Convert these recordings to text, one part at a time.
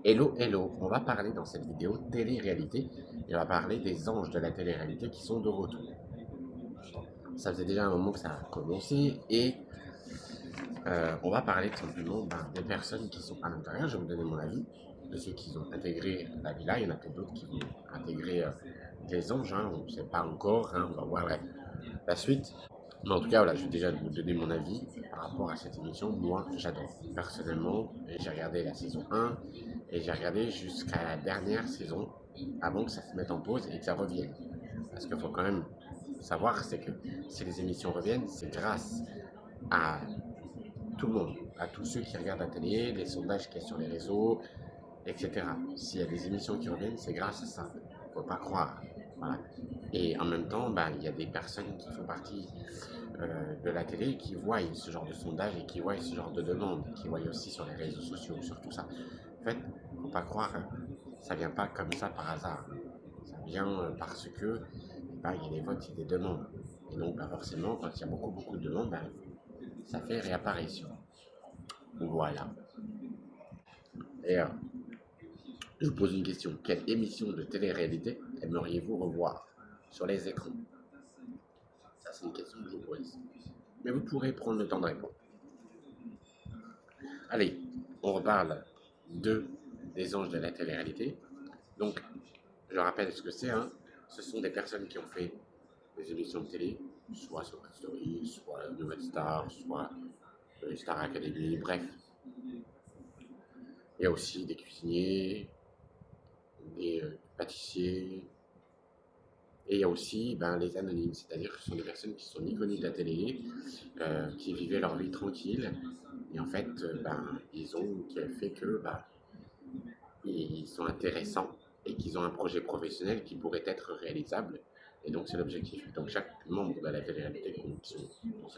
Hello, hello, on va parler dans cette vidéo télé-réalité et on va parler des anges de la télé-réalité qui sont de retour. Ça faisait déjà un moment que ça a commencé et on va parler tout simplement des personnes qui sont à l'intérieur. Je vais vous donner mon avis de ceux qui ont intégré la villa. Il y en a peut-être d'autres qui vont intégrer les anges, hein, on ne sait pas encore, hein, on va voir la suite. Mais en tout cas, voilà, je vais déjà vous donner mon avis par rapport à cette émission. Moi, j'adore. Personnellement, j'ai regardé la saison 1 et j'ai regardé jusqu'à la dernière saison avant que ça se mette en pause et que ça revienne. Parce qu'il faut quand même savoir, c'est que si les émissions reviennent, c'est grâce à tout le monde, à tous ceux qui regardent la télé, les sondages qu'il y a sur les réseaux, etc. S'il y a des émissions qui reviennent, c'est grâce à ça. Il ne faut pas croire. Voilà. Et en même temps, il y a des personnes qui font partie de la télé qui voient ce genre de sondage et qui voient ce genre de demande, qui voient aussi sur les réseaux sociaux, sur tout ça. En fait, il ne faut pas croire, ça vient pas comme ça par hasard. Ça vient parce que il y a des votes, il y a des demandes. Et donc, forcément, quand il y a beaucoup de demandes, ça fait réapparition. Voilà. Et je vous pose une question. Quelle émission de télé-réalité aimeriez-vous revoir sur les écrans? Ça, c'est une question que je vous pose. Mais vous pourrez prendre le temps de répondre. Allez, on reparle des anges de la télé-réalité. Donc, je rappelle ce que c'est. Hein. Ce sont des personnes qui ont fait des émissions de télé, soit sur Story, soit Nouvelle Star, soit Star Academy, bref. Il y a aussi des cuisiniers, des pâtissiers, et il y a aussi les anonymes, c'est-à-dire que ce sont des personnes qui sont ni connues de la télé, qui vivaient leur vie tranquille, et en fait, ils ont fait que ils sont intéressants et qu'ils ont un projet professionnel qui pourrait être réalisable. Et donc, c'est l'objectif. Donc, chaque membre de la télé-réalité qui sont dans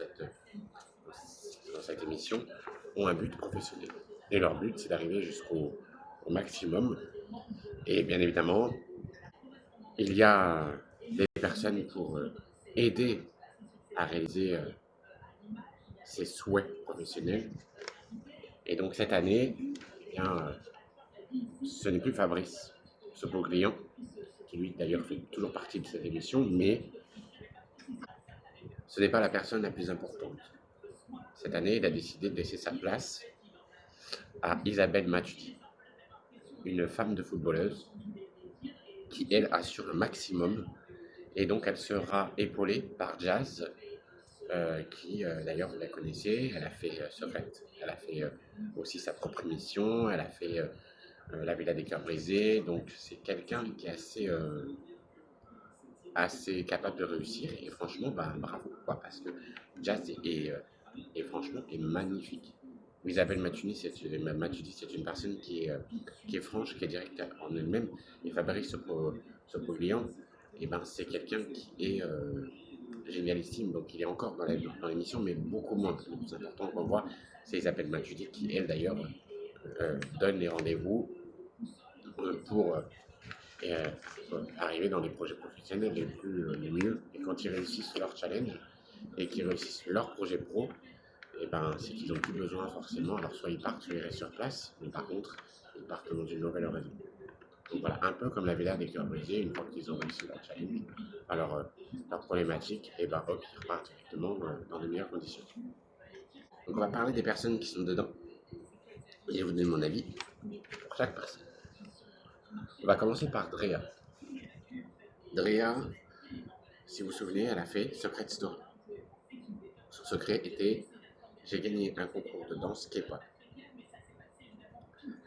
cette émission ont un but professionnel. Et leur but, c'est d'arriver au maximum. Et bien évidemment, il y a des personnes pour aider à réaliser ses souhaits professionnels. Et donc, cette année, eh bien, ce n'est plus Fabrice Sopoglian, qui lui d'ailleurs fait toujours partie de cette émission, mais ce n'est pas la personne la plus importante. Cette année, il a décidé de laisser sa place à Isabelle Matuidi, une femme de footballeuse qui, elle, assure le maximum. Et donc, elle sera épaulée par Jazz, qui, d'ailleurs, vous la connaissez, elle a fait Secrète, elle a fait aussi sa propre émission, elle a fait La Villa des Cœurs Brisés. Donc, c'est quelqu'un qui est assez capable de réussir. Et franchement, bravo, quoi, parce que Jazz est franchement est magnifique. Isabelle Matuidi, c'est une personne qui est franche, qui est directe en elle-même. Et Fabrice Sopoglian, c'est quelqu'un qui est génialissime. Donc il est encore dans l'émission, mais beaucoup moins. Le plus important qu'on voit, c'est Isabelle Matuidi, qui elle d'ailleurs donne les rendez-vous pour arriver dans les projets professionnels les mieux. Et quand ils réussissent leur challenge et qu'ils réussissent leur projet pro, c'est qu'ils n'ont plus besoin forcément. Alors soit ils partent, soit ils restent sur place, mais par contre, ils partent dans une nouvelle horizon. Donc voilà, un peu comme la Villa des Cœurs Brisés, une fois qu'ils ont réussi leur challenge, alors leur problématique, et hop, ils repartent directement dans de meilleures conditions. Donc on va parler des personnes qui sont dedans, et je vais vous donner mon avis pour chaque personne. On va commencer par Drea. Drea, si vous vous souvenez, elle a fait Secret Story. Son secret était j'ai gagné un concours de danse K-pop.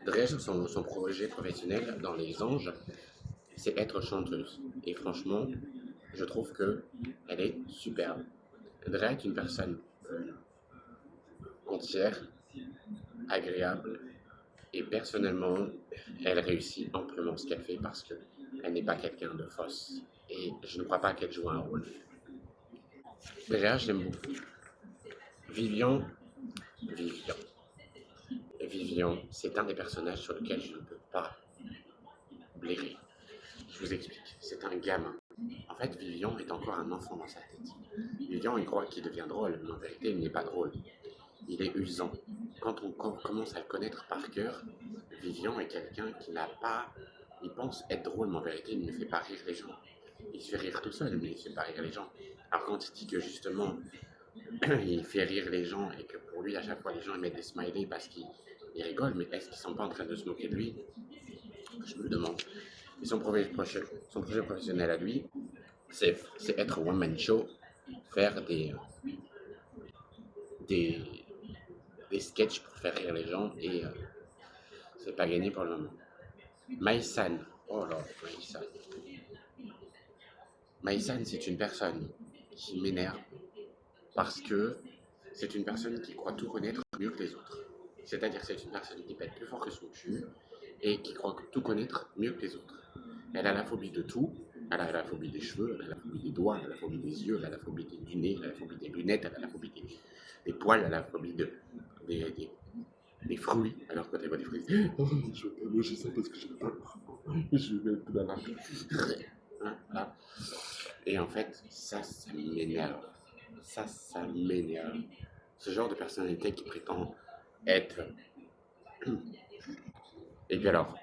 Drea, son projet professionnel dans les anges, c'est être chanteuse. Et franchement, je trouve qu'elle est superbe. Drea est une personne entière, agréable, et personnellement, elle réussit amplement ce qu'elle fait parce qu'elle n'est pas quelqu'un de fausse. Et je ne crois pas qu'elle joue un rôle. Drea, je l'aime beaucoup. Vivian, Vivian. Vivian, c'est un des personnages sur lesquels je ne peux pas blairer. Je vous explique, c'est un gamin. En fait, Vivian est encore un enfant dans sa tête. Vivian, il croit qu'il devient drôle, mais en vérité, il n'est pas drôle. il est usant. Quand on commence à le connaître par cœur, Vivian est quelqu'un qui n'a pas... Il pense être drôle, mais en vérité, il ne fait pas rire les gens. Il se fait rire tout seul, mais il ne fait pas rire les gens. Alors quand il dit que justement, il fait rire les gens et que pour lui, à chaque fois, les gens ils mettent des smileys parce qu'ils rigolent, mais est-ce qu'ils ne sont pas en train de se moquer de lui? Je me le demande. Et son projet professionnel à lui, c'est être one-man show, faire des, des sketchs pour faire rire les gens et c'est pas gagné pour le moment. Maïsan, oh là, Maïsan. Maïsan, c'est une personne qui m'énerve parce que c'est une personne qui croit tout connaître mieux que les autres. C'est-à-dire que c'est une personne qui pète plus fort que son cul et qui croit tout connaître mieux que les autres. Elle a la phobie de tout. Elle a la phobie des cheveux, elle a la phobie des doigts, elle a la phobie des yeux, elle a la phobie du nez, elle a la phobie des lunettes, elle a la phobie des poils, elle a la phobie des fruits. Alors quand elle voit des fruits, oh, je veux pas manger ça parce que j'ai peur. Je vais mettre dans la... Hein, voilà. Et en fait, ça m'énerve. Ça m'énerve. Ce genre de personnalité qui prétend être... Et puis alors,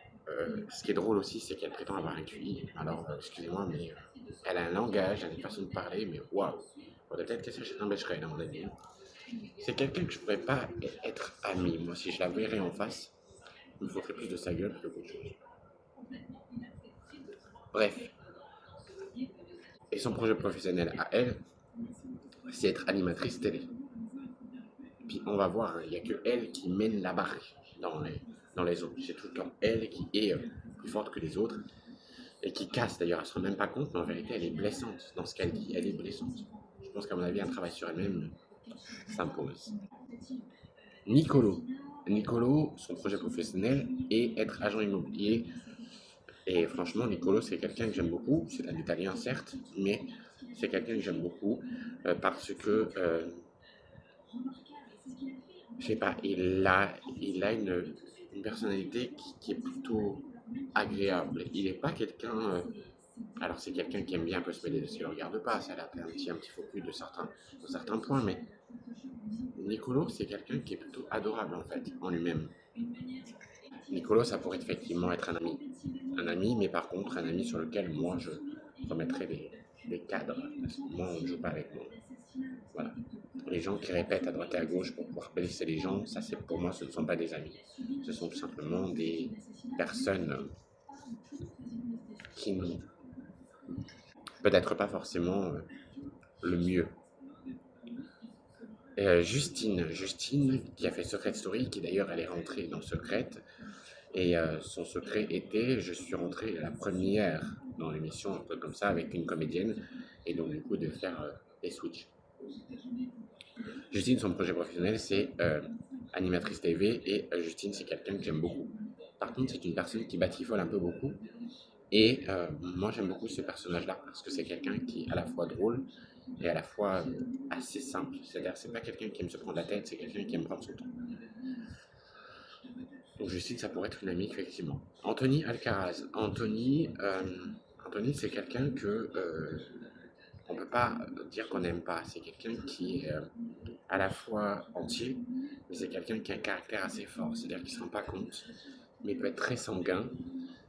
ce qui est drôle aussi, c'est qu'elle prétend avoir un QI. Alors, excusez-moi, mais elle a un langage, elle a une façon de parler, mais waouh! Faudrait peut-être qu'elle s'achète un becherel, à mon avis. C'est quelqu'un que je pourrais pas être ami. Moi, si je la verrais en face, il me faudrait plus de sa gueule que quelque chose. Bref. Et son projet professionnel à elle, c'est être animatrice télé. Puis on va voir, il n'y a que elle qui mène la barque dans les autres. C'est tout le temps elle qui est plus forte que les autres et qui casse d'ailleurs. Elle ne se rend même pas compte, mais en vérité, elle est blessante dans ce qu'elle dit. Elle est blessante. Je pense qu'à mon avis, un travail sur elle-même s'impose. Nicolo. Nicolo, son projet professionnel est être agent immobilier. Et franchement, Nicolo, c'est quelqu'un que j'aime beaucoup. C'est un Italien, certes, mais c'est quelqu'un que j'aime beaucoup parce que, je sais pas, il a une personnalité qui est plutôt agréable. Il n'est pas quelqu'un. Alors, c'est quelqu'un qui aime bien un peu se mêler de ce qu'il ne regarde pas. Ça a l'air un petit faux cul de certains points, mais Nicolo, c'est quelqu'un qui est plutôt adorable en fait, en lui-même. Nicolo, ça pourrait effectivement être un ami. Un ami, mais par contre, un ami sur lequel moi je remettrais des cadres. Parce que moi, on ne joue pas avec moi. Voilà. Les gens qui répètent à droite et à gauche pour pouvoir blesser les gens, ça c'est pour moi, ce ne sont pas des amis. Ce sont tout simplement des personnes qui n'ont peut-être pas forcément le mieux. Justine qui a fait Secret Story, qui d'ailleurs elle est rentrée dans Secret, et son secret était, je suis rentrée la première dans l'émission, un peu comme ça, avec une comédienne, et donc du coup de faire des switches. Justine, son projet professionnel, c'est animatrice TV, et Justine, c'est quelqu'un que j'aime beaucoup. Par contre, c'est une personne qui batifole un peu beaucoup, et moi j'aime beaucoup ce personnage-là, parce que c'est quelqu'un qui est à la fois drôle, et à la fois assez simple. C'est-à-dire c'est pas quelqu'un qui aime se prendre la tête, c'est quelqu'un qui aime prendre son temps. Donc Justine, ça pourrait être une amie, effectivement. Anthony Alcaraz. Anthony c'est quelqu'un que on peut pas dire qu'on n'aime pas. C'est quelqu'un qui est à la fois entier, mais c'est quelqu'un qui a un caractère assez fort. C'est-à-dire qu'il ne se rend pas compte, mais il peut être très sanguin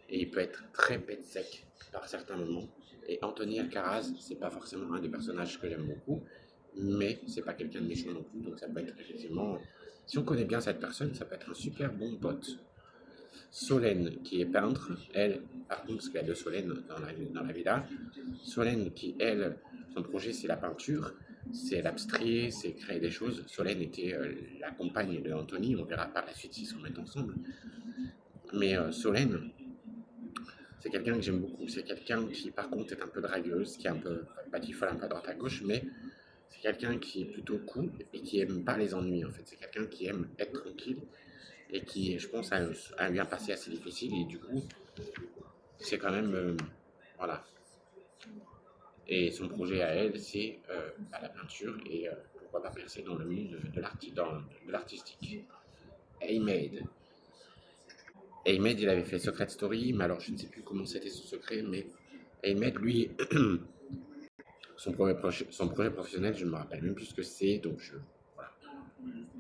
et il peut être très bête sec par certains moments. Et Anthony Alcaraz, c'est pas forcément un des personnages que j'aime beaucoup, mais c'est pas quelqu'un de méchant non plus. Donc ça peut être effectivement, si on connaît bien cette personne, ça peut être un super bon pote. Solène, qui est peintre, elle, par contre, parce qu'il y a deux Solène dans la villa, Solène, qui, elle, son projet, c'est la peinture, c'est l'abstrait, c'est créer des choses. Solène était la compagne de Anthony, on verra par la suite s'ils se remettent ensemble. Mais Solène, c'est quelqu'un que j'aime beaucoup. C'est quelqu'un qui, par contre, est un peu dragueuse, qui est un peu batifole un peu à droite à gauche, mais c'est quelqu'un qui est plutôt cool et qui aime pas les ennuis, en fait. C'est quelqu'un qui aime être tranquille et qui, je pense, a eu un passé assez difficile et du coup, c'est quand même, voilà. Et son projet à elle, c'est la peinture et pourquoi pas percer dans le monde de l'artistique. Aymed. Aymed, il avait fait Secret Story, mais alors je ne sais plus comment c'était son secret, mais Aymed, lui, son projet professionnel, je ne me rappelle même plus ce que c'est, donc voilà.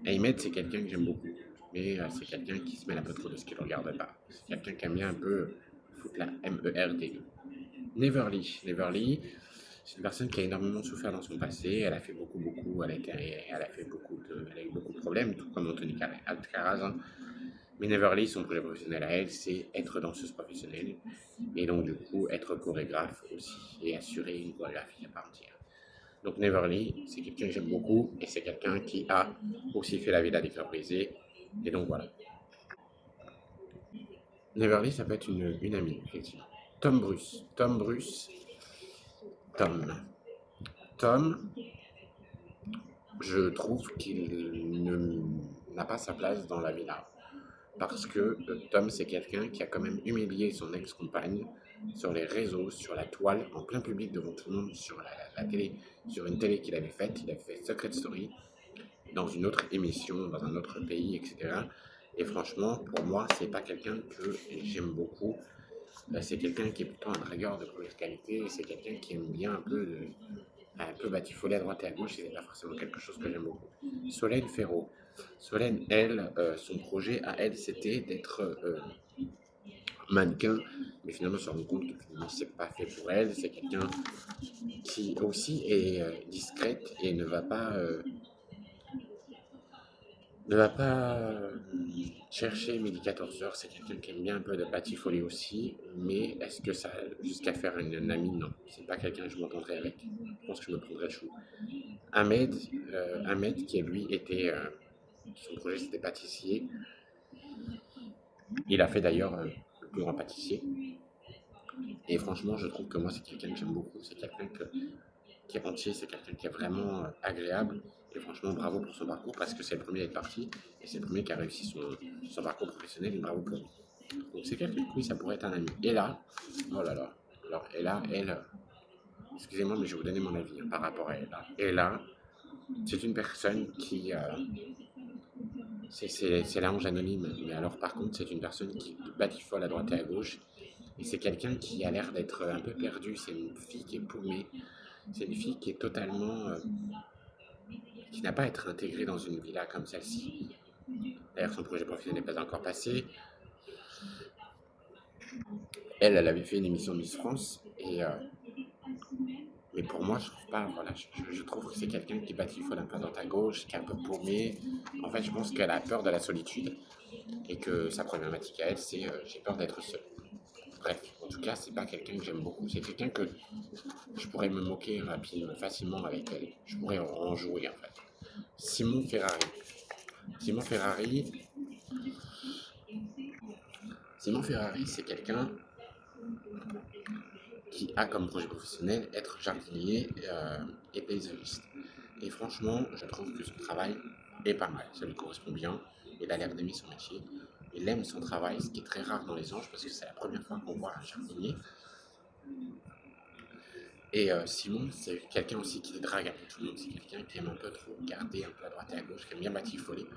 Ahmed, c'est quelqu'un que j'aime beaucoup, mais c'est quelqu'un qui se mêle un peu trop de ce qu'il ne regarde pas. C'est quelqu'un qui aime bien un peu foutre la MERD. Neverly, c'est une personne qui a énormément souffert dans son passé. Elle a fait beaucoup, elle a fait elle a eu beaucoup de problèmes, tout comme Anthony Alcaraz, hein. Mais Neverly, son projet professionnel à elle, c'est être danseuse professionnelle et donc du coup être chorégraphe aussi et assurer une chorégraphie à part entière. Donc Neverly, c'est quelqu'un que j'aime beaucoup et c'est quelqu'un qui a aussi fait la Villa des Cœurs Brisés. Et donc voilà. Neverly, ça peut être une amie, effectivement. Tom Bruce. Tom. Tom, je trouve n'a pas sa place dans la villa. Parce que Tom, c'est quelqu'un qui a quand même humilié son ex-compagne sur les réseaux, sur la toile, en plein public devant tout le monde, sur la télé, sur une télé qu'il avait faite. Il avait fait Secret Story dans une autre émission, dans un autre pays, etc. Et franchement, pour moi, c'est pas quelqu'un que j'aime beaucoup. C'est quelqu'un qui est plutôt un dragueur de première qualité. C'est quelqu'un qui aime bien un peu batifoler à droite et à gauche. Et c'est pas forcément quelque chose que j'aime beaucoup. Solène Ferro. Solène, elle, son projet à elle, c'était d'être mannequin, mais finalement, on se rend compte que finalement, c'est pas fait pour elle. C'est quelqu'un qui aussi est discrète et ne va pas chercher midi 14 heures. C'est quelqu'un qui aime bien un peu de batifolie aussi, mais est-ce que ça jusqu'à faire une amie? Non, c'est pas quelqu'un que je m'entendrais avec. Je pense que je me prendrais le chou. Ahmed qui lui était son projet c'était pâtissier. Il a fait d'ailleurs le plus grand pâtissier. Et franchement, je trouve que moi, c'est quelqu'un que j'aime beaucoup. C'est quelqu'un qui est entier, c'est quelqu'un qui est vraiment agréable. Et franchement, bravo pour son parcours parce que c'est le premier à être parti et c'est le premier qui a réussi son parcours professionnel. Et bravo pour lui. Donc, c'est quelqu'un que oui, ça pourrait être un ami. Et là, oh là là, alors, et là, elle, excusez-moi, mais je vais vous donner mon avis par rapport à elle. Et là, c'est une personne qui. C'est l'ange anonyme, mais alors par contre, c'est une personne qui batifole à droite et à gauche. Et c'est quelqu'un qui a l'air d'être un peu perdu. C'est une fille qui est paumée. C'est une fille qui est totalement. Qui n'a pas à être intégrée dans une villa comme celle-ci. D'ailleurs, son projet professionnel n'est pas encore passé. Elle avait fait une émission Miss France. Mais pour moi, je trouve pas. Voilà, je trouve que c'est quelqu'un qui batifole un peu à droite à gauche, qui est un peu paumé. En fait, je pense qu'elle a peur de la solitude. Et que sa problématique à elle, c'est j'ai peur d'être seule. Bref, en tout cas, c'est pas quelqu'un que j'aime beaucoup. C'est quelqu'un que je pourrais me moquer rapidement, facilement avec elle. Je pourrais en jouer en fait. Simon Ferrari. Simon Ferrari, Simon Ferrari, c'est quelqu'un qui a comme projet professionnel être jardinier et paysagiste. Et franchement, je trouve que son travail est pas mal. Ça lui correspond bien. Il a l'air d'aimer son métier. Il aime son travail, ce qui est très rare dans les anges parce que c'est la première fois qu'on voit un jardinier. Et Simon, c'est quelqu'un aussi qui drague un peu tout le monde. C'est quelqu'un qui aime un peu trop garder un peu à droite et à gauche, qui aime bien batifoler.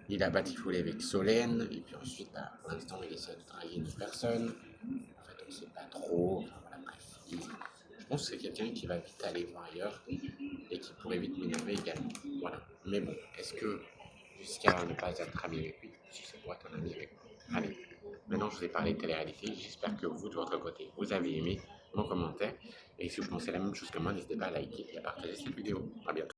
Il a batifolé avec Solène, et puis ensuite, bah, pour l'instant, il essaie de draguer une personne. En fait, on ne sait pas trop. Enfin, voilà, bref. Je pense que c'est quelqu'un qui va vite aller voir ailleurs et qui pourrait vite m'énerver également. Voilà. Mais bon, est-ce que jusqu'à ne pas être ami avec lui, si ça pourrait être un ami avec moi? Allez, maintenant je vous ai parlé de télé-réalité. J'espère que vous, de votre côté, vous avez aimé mon commentaire. Et si vous pensez la même chose que moi, n'hésitez pas à liker et à partager cette vidéo. A bientôt.